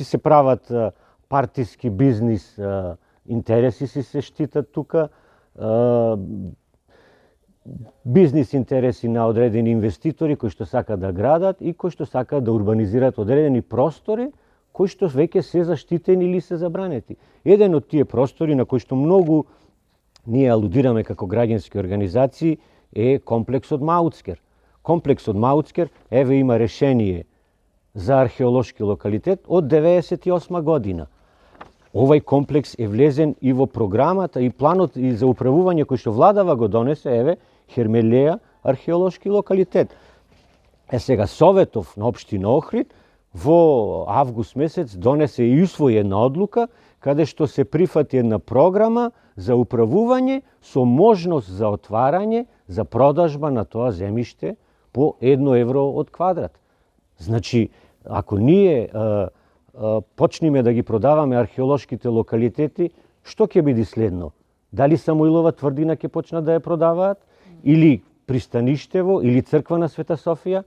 си се прават партиски бизнис интереси си се штитат тука, бизнис интереси на одредени инвеститори кои што сакаат да градат и кои што сакаат да урбанизираат одредени простори кои што веќе се заштитени или се забранети. Еден од тие простори на кои што многу ние алудираме како граѓански организации е комплексот Мауцкер. Комплексот Мауцкер, еве има решение за археолошки локалитет од 98 година. Овај комплекс е влезен и во програмата и планот и за управување кој што владава го донесе, еве, Хермелеја археолошки локалитет. Сега Советов на општина Охрид во август месец донесе и усвои една одлука каде што се прифати една програма за управување со можност за отварање за продажба на тоа земјиште по 1 евро од квадрат. Значи, ако ние почниме да ги продаваме археолошките локалитети, што ќе биде следно? Дали Самуилова тврдина ќе почнат да ја продаваат? Или пристаништево, или црква на Света Софија?